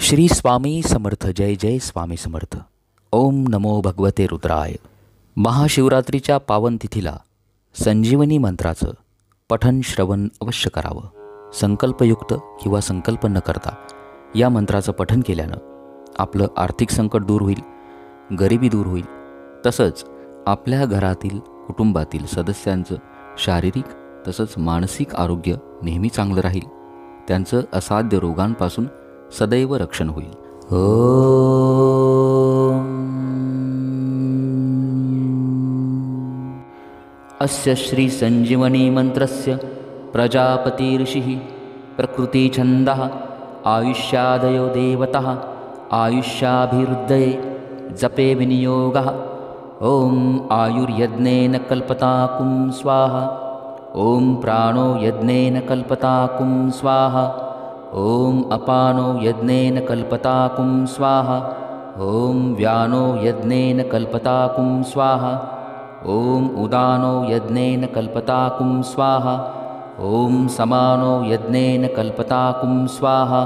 श्री स्वामी समर्थ. जय जय स्वामी समर्थ. ओम नमो भगवते रुद्राय. महाशिवरात्रीच्या पावन तिथीला संजीवनी मंत्राचं पठन श्रवण अवश्य करावं. संकल्पयुक्त किंवा संकल्प न करता या मंत्राचं पठन केल्यानं आपलं आर्थिक संकट दूर होईल, गरिबी दूर होईल, तसंच आपल्या घरातील कुटुंबातील सदस्यांचं शारीरिक तसंच मानसिक आरोग्य नेहमी चांगलं राहील. त्यांचं असाध्य रोगांपासून सदैव रक्षण होईल. अस्य श्री संजीवनी मंत्रस्य प्रजापति ऋषिः प्रकृतिछन्दः आयुष्यादयो देवतः आयुष्याभिवृद्धये जपे विनियोगः. ओम आयुर्यज्ञेन कल्पताकुं स्वाहा. ओम प्राणो यज्ञेन कल्पताकुं स्वाहा. ओम अपानो यज्ञेन कल्पताकुं स्वाहा. ओम व्यानो यज्ञेन कल्पताकुं स्वाहा. ओम उदानो यज्ञेन कल्पताकुं स्वाहा. ओम समानो यज्ञेन कल्पताकुं स्वाहा.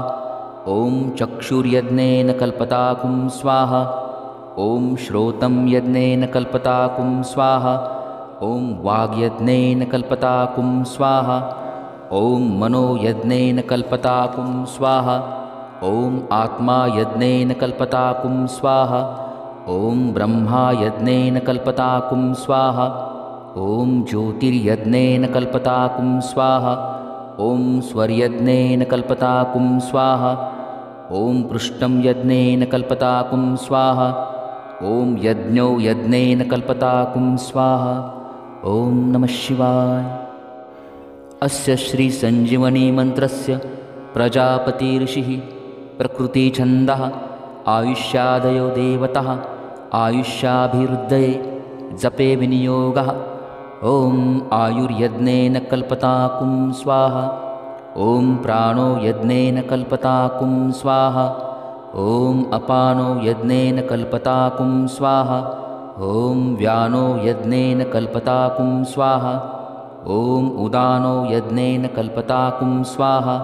ओम चक्षुर्यज्ञेन कल्पताकुं स्वाहा. ओम श्रोतं यज्ञेन कल्पताकुं स्वाहा. ओम वाग्यज्ञेन कल्पताकुं स्वाहा. ओम मनो यज्ञेन कल्पताकुं स्वाहा. ओम आत्मा यज्ञेन कल्पताकुं स्वाहा. ओम ब्रह्मा यज्ञेन कल्पताकुं स्वाहा. ओम ज्योतिर्यज्ञेन कल्पताकुं स्वाहा. ओम स्वर्यज्ञेन कल्पताकुं स्वाहा. ओम पृष्ठं यज्ञेन कल्पताकुं स्वाहा. ओम यज्ञो यज्ञेन कल्पताकुं स्वाहा. ओम नमः शिवाय. अस्य श्री संजीवनी मंत्रस्य प्रजापति ऋषिः प्रकृतिछन्दः आयुष्यादयो देवतः आयुष्याभिवृद्धये जपे विनियोगः. ओम आयुर्यज्ञेन कल्पताकुं स्वाहा. ओम प्राणो यज्ञेन कल्पताकुं स्वाहा. ओम अपानो यज्ञेन कल्पताकुं स्वाहा. ओम व्यानो यज्ञेन कल्पताकुं स्वाहा. ओम उदानो यज्ञेन कल्पताकुं स्वाहा.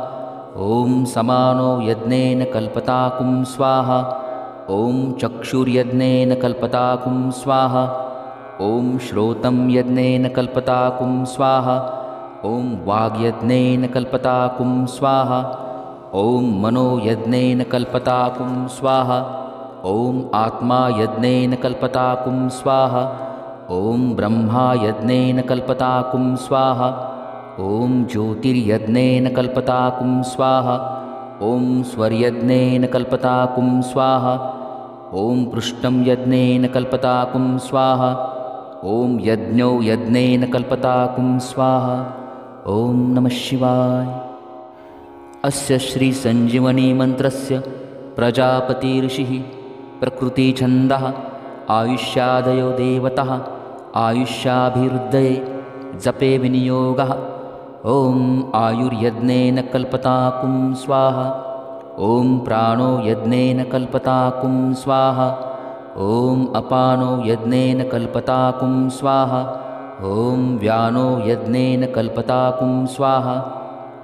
ओम समानो यज्ञेन कल्पताकुं स्वाहा. ओम चक्षुर्यज्ञेन कल्पताकुं स्वाहा. ओम श्रोतं यज्ञेन कल्पताकुं स्वाहा. ओम वाग्यज्ञेन कल्पताकुं स्वाहा. ओम मनो यज्ञेन कल्पताकुं स्वाहा. ओम आत्मा यज्ञेन कल्पताकुं स्वाहा. ओम ब्रह्मा यज्ञेन कल्पताकुं स्वाहा. ओम ज्योतिर्यज्ञेन कल्पताकुं स्वाहा. ओम स्वर्यज्ञेन कल्पताकुं स्वाहा. ओम पृष्ठं यज्ञेन कल्पताकुं स्वाहा. ओम यज्ञो यज्ञेन कल्पताकुं स्वाहा. ओम नमः शिवाय. अस्य श्री संजीवनी मंत्रस्य प्रजापति ऋषिः प्रकृतिछन्दः आयुष्यादयो देवतः आयुष्याभिवृद्धये जपे विनियोगः. ओम आयुर्यज्ञेन कल्पताकुं स्वाहा. ओम प्राणो यज्ञेन कल्पताकुं स्वाहा. ओम अपानो यज्ञेन कल्पताकुं स्वाहा. ओम व्यानो यज्ञेन कल्पताकुं स्वाहा.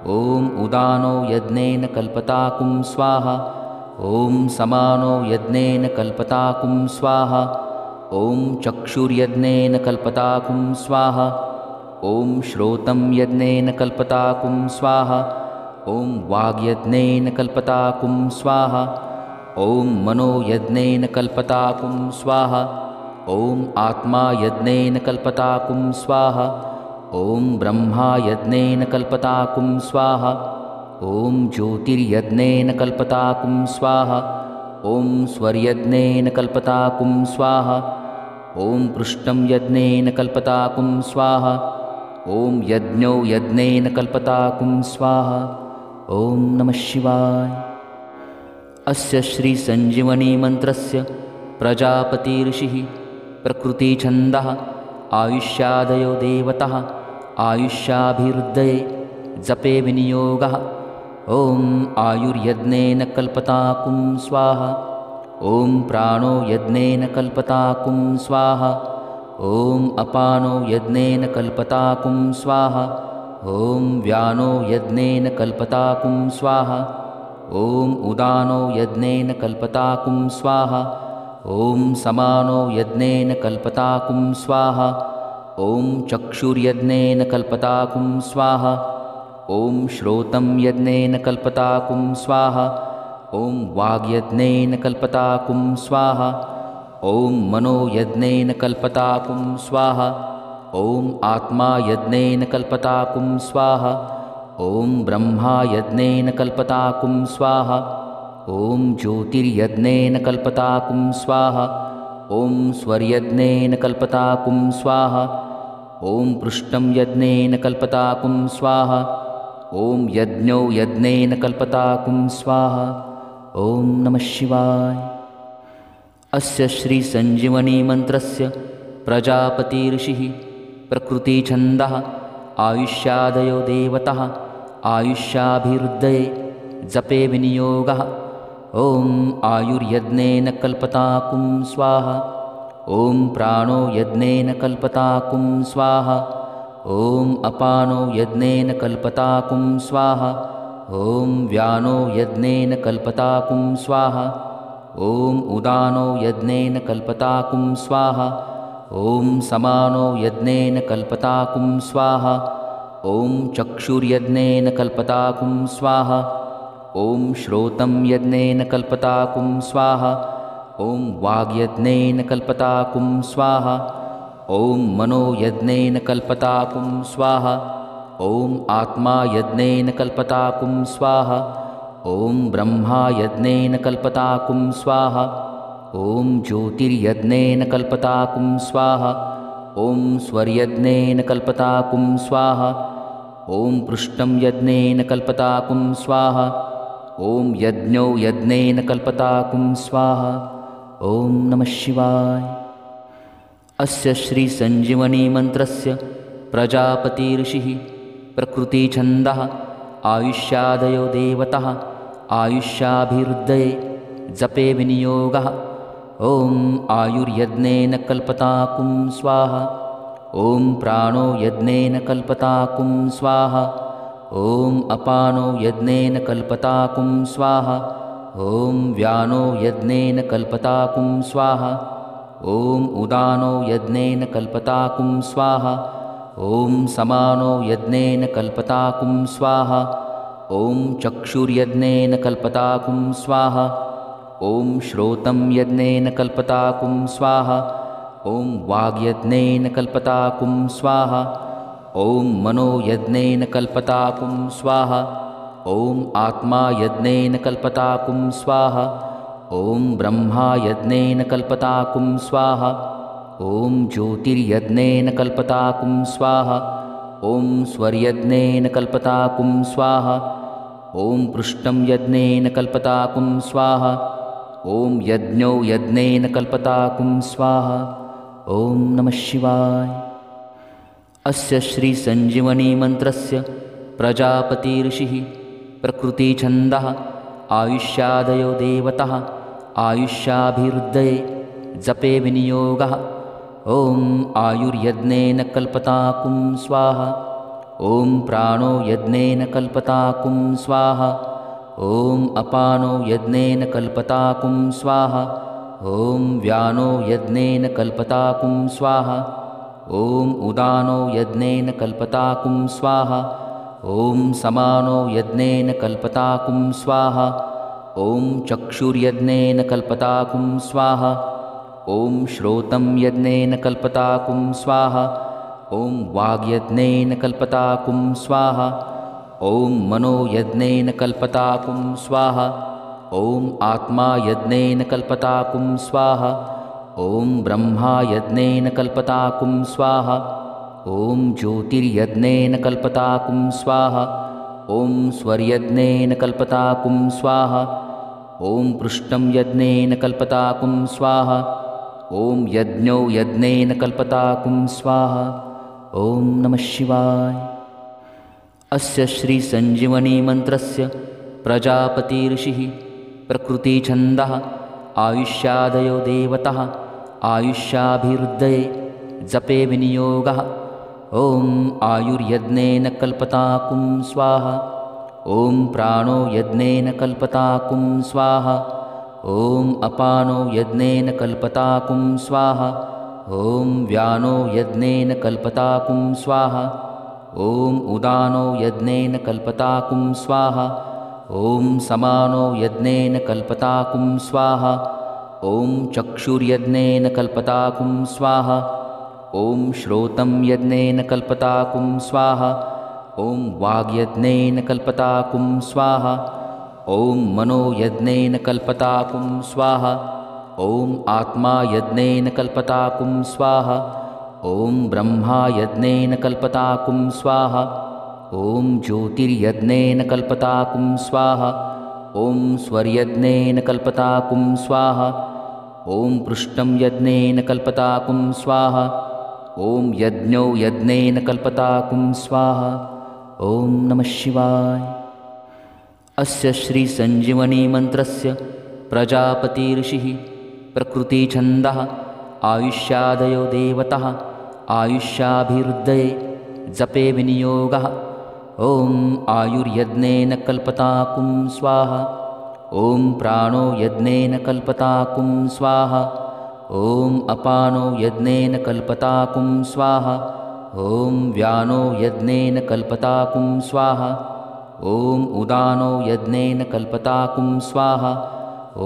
ओम उदानो यज्ञेन कल्पताकुं स्वाहा. ओम समानो यज्ञेन कल्पताकुं स्वाहा. ओम चक्षुर्यज्ञेन कल्पताकुं स्वाहा. ओम श्रोतं यज्ञेन कल्पताकुं स्वाहा. ओम वाग्यज्ञेन कल्पताकुं स्वाहा. ओम मनो यज्ञेन कल्पताकुं स्वाहा. ओम आत्मा यज्ञेन कल्पताकुं स्वाहा. ओम ब्रह्मा यज्ञेन कल्पताकुं स्वाहा. ओम ज्योतिर्यज्ञेन कल्पताकुं स्वाहा. ओम स्वर्यज्ञेन कल्पताकुं स्वाहा. ओम पृष्ठं यज्ञेन कल्पताकुं स्वाहा. ओम यज्ञो यज्ञेन कल्पताकुं स्वाहा. ओम नमः शिवाय. अस्य श्री संजीवनी मंत्रस्य प्रजापति ऋषिः प्रकृतिछन्दः आयुष्यादयो देवतः आयुष्याभिवृद्धये जपे विनियोगः. ओम आयुर्यज्ञेन कल्पताकुं स्वाहा. ओम प्राणो यज्ञेन कल्पताकुं स्वाहा. ओम अपानो यज्ञेन कल्पताकुं स्वाहा. ओम व्यानो यज्ञेन कल्पताकुं स्वाहा. ॐ उदानो यज्ञेन कल्पताकुं स्वाहा ॐ समानो यज्ञेन कल्पताकुं स्वाहा ॐ चक्षुर्यज्ञेन कल्पताकुं स्वाहा ॐ श्रोतं यज्ञेन कल्पताकुं स्वाहा ॐ वाग्यज्ञेन कल्पताकुं स्वाहा ॐ मनोयज्ञेन कल्पताकुं स्वाहा ॐ आत्मा यज्ञेन कल्पताकुं स्वाहा ॐ ब्रह्मा यज्ञेन कल्पताकुं स्वाहा ॐ ज्योतिर्यज्ञेन कल्पताकुं स्वाहा ॐ स्वर्यज्ञेन कल्पताकुं स्वाहा ॐ पृष्ठं यज्ञेन कल्पताकुं स्वाहा ॐ यज्ञो यज्ञेन कल्पताकुं स्वाहा ॐ नमः शिवाय। अस्य श्रीसञ्जीवनीमन्त्रस्य प्रजापतिर्षिः प्रकृतिछन्दः आयुष्यादयो देवतः आयुष्याभिवृद्धये जपे विनियोगः। ॐ आयुर्यज्ञेन कल्पताकुं स्वाहा ॐ प्राणो यज्ञेन कल्पताकुं स्वाहा ॐ अपानो यज्ञेन कल्पताकुं स्वाहा ॐ व्यानो यज्ञेन कल्पताकुं स्वाहा ॐ उदानो यज्ञेन कल्पताकुं स्वाहा ॐ समानो यज्ञेन कल्पताकुं स्वाहा ॐ चक्षुर्यज्ञेन कल्पताकुं स्वाहा ॐ श्रोतं यज्ञेन कल्पताकुं स्वाहा ॐ वाग्यज्ञेन कल्पताकुं स्वाहा ॐ मनोयज्ञेन कल्पताकुं स्वाहा ॐ आत्मा यज्ञेन कल्पताकुं स्वाहा ॐ ब्रह्मा यज्ञेन कल्पताकुं स्वाहा ॐ ज्योतिर्यज्ञेन कल्पताकुं स्वाहा ॐ स्वर्यज्ञेन कल्पताकुं स्वाहा ॐ पृष्ठं यज्ञेन कल्पताकुं स्वाहा ॐ यज्ञो यज्ञेन कल्पताकुं स्वाहा ॐ नमः शिवाय। अस्य श्रीसञ्जीवनीमन्त्रस्य प्रजापतिर्षिः प्रकृतिछन्दः आयुष्यादयो देवतः आयुष्याभिवृद्धये जपे विनियोगः। ॐ आयुर्यज्ञेन कल्पताकुं स्वाहा ॐ प्राणो यज्ञेन कल्पताकुं स्वाहा ॐ अपानो यज्ञेन कल्पताकुं स्वाहा ॐ व्यानो यज्ञेन कल्पताकुं स्वाहा ॐ उदानो यज्ञेन कल्पताकुं स्वाहा ॐ समानो यज्ञेन कल्पताकुं स्वाहा ॐ चक्षुर्यज्ञेन कल्पताकुं स्वाहा ॐ श्रोतं यज्ञेन कल्पताकुं स्वाहा ॐ वाग्यज्ञेन कल्पताकुं स्वाहा ॐ मनोयज्ञेन कल्पताकुं स्वाहा ॐ आत्मा यज्ञेन कल्पताकुं स्वाहा ॐ ब्रह्मा यज्ञेन कल्पताकुं स्वाहा ॐ ज्योतिर्यज्ञेन कल्पताकुं स्वाहा ॐ स्वर्यज्ञेन कल्पताकुं स्वाहा ॐ पृष्ठं यज्ञेन कल्पताकुं स्वाहा ॐ यज्ञो यज्ञेन कल्पताकुं स्वाहा ॐ नमः शिवाय। अस्य श्रीसञ्जीवनीमन्त्रस्य प्रजापतिर्षिः प्रकृतिछन्दः आयुष्यादयो देवतः आयुष्याभिवृद्धये जपे विनियोगः। ॐ आयुर्यज्ञेन कल्पताकुं स्वाहा ॐ प्राणो यज्ञेन कल्पताकुं स्वाहा ॐ अपानो यज्ञेन कल्पताकुं स्वाहा ॐ व्यानो यज्ञेन कल्पताकुं स्वाहा ॐ उदानो यज्ञेन कल्पताकुं स्वाहा ॐ समानो यज्ञेन कल्पताकुं स्वाहा ॐ चक्षुर्यज्ञेन कल्पताकुं स्वाहा ॐ श्रोतं यज्ञेन कल्पताकुं स्वाहा ॐ वाग्यज्ञेन कल्पताकुं स्वाहा ॐ मनोयज्ञेन कल्पताकुं स्वाहा ॐ आत्मा यज्ञेन कल्पताकुं स्वाहा ॐ ब्रह्मा यज्ञेन कल्पताकुं स्वाहा ॐ ज्योतिर्यज्ञेन कल्पताकुं स्वाहा ॐ स्वर्यज्ञेन कल्पताकुं स्वाहा ॐ पृष्ठं यज्ञेन कल्पताकुं स्वाहा ॐ यज्ञो यज्ञेन कल्पताकुं स्वाहा ॐ नमः शिवाय। अस्य श्रीसञ्जीवनीमन्त्रस्य प्रजापतिर्षिः प्रकृतिछन्दः आयुष्यादयो देवतः आयुष्याभिवृद्धये जपे विनियोगः। ॐ आयुर्यज्ञेन कल्पताकुं स्वाहा ॐ प्राणो यज्ञेन कल्पताकुं स्वाहा। ॐ अपानो यज्ञेन कल्पताकुं स्वाहा। ॐ व्यानो यज्ञेन कल्पताकुं स्वाहा। ॐ उदानो यज्ञेन कल्पताकुं स्वाहा। ॐ समानो यज्ञेन कल्पताकुं स्वाहा। ॐ चक्षुर्यज्ञेन कल्पताकुं स्वाहा। ॐ श्रोतं यज्ञेन कल्पताकुं स्वाहा। ॐ वाग्यज्ञेन कल्पताकुं स्वाहा। ॐ मनो यज्ञेन कल्पताकुं स्वाहा। ॐ आत्मा यज्ञेन कल्पताकुं स्वाहा। ॐ ब्रह्मा यज्ञेन कल्पताकुं स्वाहा। ॐ ज्योतिर्यज्ञेन कल्पताकुं स्वाहा। ॐ स्वर्यज्ञेन कल्पताकुं स्वाहा। ॐ पृष्ठं यज्ञेन कल्पताकुं स्वाहा। ॐ यज्ञो यज्ञेन कल्पताकुं स्वाहा। ॐ नमः शिवाय। अस्य श्रीसञ्जीवनीमन्त्रस्य प्रजापतिर्षिः प्रकृतिछन्दः आयुष्यादयो देवतः आयुष्याभिवृद्धये जपे विनियोगः। ॐ आयुर्यज्ञेन कल्पताकुं स्वाहा। ॐ प्राणो यज्ञेन कल्पताकुं स्वाहा। ॐ अपानो यज्ञेन कल्पताकुं स्वाहा। ॐ व्यानो यज्ञेन कल्पताकुं स्वाहा। ॐ उदानो यज्ञेन कल्पताकुं स्वाहा।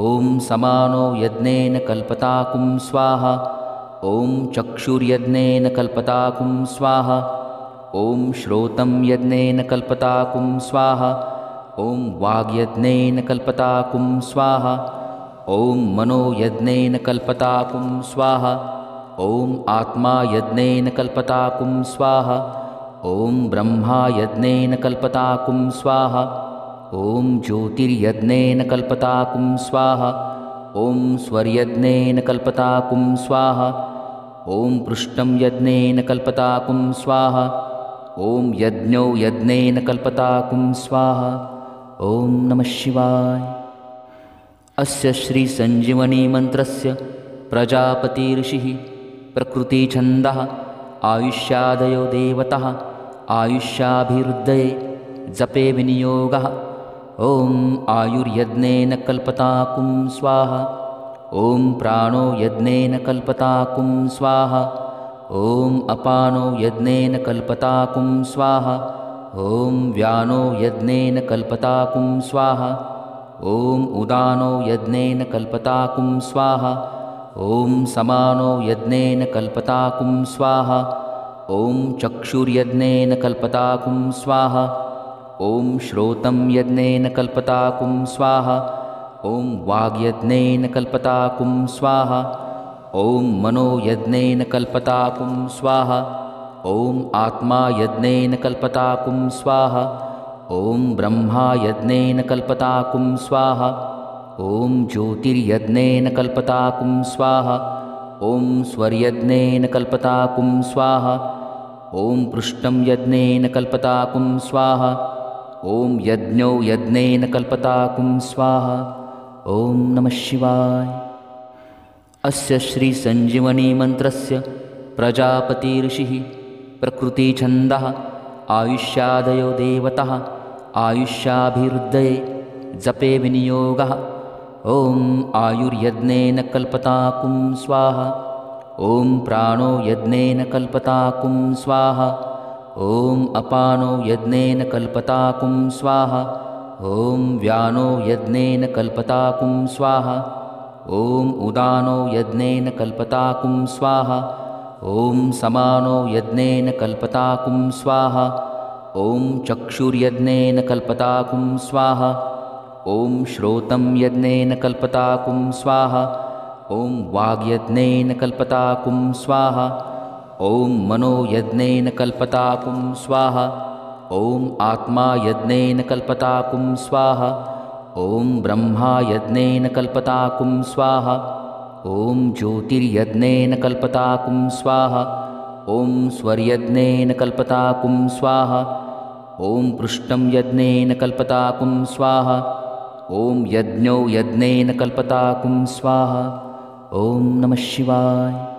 ॐ समानो यज्ञेन कल्पताकुं स्वाहा। ॐ चक्षुर्यज्ञेन कल्पताकुं स्वाहा। ॐ श्रोतं यज्ञेन कल्पताकुं स्वाहा। ॐ वाग्यज्ञेन कल्पताकुं स्वाहा। ॐ मनो यज्ञेन कल्पताकुं स्वाहा। ॐ आत्मा यज्ञेन कल्पताकुं स्वाहा। ॐ ब्रह्मा यज्ञेन कल्पताकुं स्वाहा। ॐ ज्योतिर्यज्ञेन कल्पताकुं स्वाहा। ॐ स्वर्यज्ञेन कल्पताकुं स्वाहा। ॐ पृष्ठं यज्ञेन कल्पताकुं स्वाहा। ॐ यज्ञो यज्ञेन कल्पताकुं स्वाहा। ॐ नमः शिवाय। अस्य श्रीसञ्जीवनीमन्त्रस्य प्रजापतिर्षिः प्रकृतिछन्दः आयुष्यादयो देवतः आयुष्याभिवृद्धये जपे विनियोगः। ॐ आयुर्यज्ञेन कल्पताकुं स्वाहा। ॐ प्राणो यज्ञेन कल्पताकुं स्वाहा। ॐ अपानो यज्ञेन कल्पताकुं स्वाहा। ॐ व्यानो यज्ञेन कल्पताकुं स्वाहा। ॐ उदानो यज्ञेन कल्पताकुं स्वाहा। ॐ समानो यज्ञेन कल्पताकुं स्वाहा। ॐ चक्षुर्यज्ञेन कल्पताकुं स्वाहा। ॐ श्रोतं यज्ञेन कल्पताकुं स्वाहा। ॐ वाग्यज्ञेन कल्पताकुं स्वाहा। ॐ मनो यज्ञेन कल्पताकुं स्वाहा। ॐ आत्मा यज्ञेन कल्पताकुं स्वाहा। ॐ ब्रह्मा यज्ञेन कल्पताकुं स्वाहा। ॐ ज्योतिर्यज्ञेन कल्पताकुं स्वाहा। ॐ स्वर्यज्ञेन कल्पताकुं स्वाहा। ॐ पृष्ठं यज्ञेन कल्पताकुं स्वाहा। ॐ यज्ञो यज्ञेन कल्पताकुं स्वाहा। ॐ नमः शिवाय। अस्य श्रीसञ्जीवनीमन्त्रस्य प्रजापतिर्षिः प्रकृतिछन्दः आयुष्यादयो देवतः आयुष्याभिवृद्धये जपे विनियोगः। ॐ आयुर्यज्ञेन कल्पताकुं स्वाहा। ॐ प्राणो यज्ञेन कल्पताकुं स्वाहा। ॐ अपानो यज्ञेन कल्पताकुं स्वाहा। ॐ व्यानो यज्ञेन कल्पताकुं स्वाहा। ॐ उदानो यज्ञेन कल्पताकुं स्वाहा। ॐ समानो यज्ञेन कल्पताकुं स्वाहा। ॐ चक्षुर्यज्ञेन कल्पताकुं स्वाहा। ॐ श्रोतं यज्ञेन कल्पताकुं स्वाहा। ॐ वाग्यज्ञेन कल्पताकुं स्वाहा। ॐ मनो यज्ञेन कल्पताकुं स्वाहा। ॐ आत्मा यज्ञेन कल्पताकुं स्वाहा। ॐ ब्रह्मा यज्ञेन कल्पताकुं स्वाहा। ॐ ज्योतिर्यज्ञेन कल्पताकुं स्वाहा। ॐ स्वर्यज्ञेन कल्पताकुं स्वाहा। ॐ पृष्ठं यज्ञेन कल्पताकुं स्वाहा। ॐ यज्ञो यज्ञेन कल्पताकुं स्वाहा। ॐ नमः शिवाय।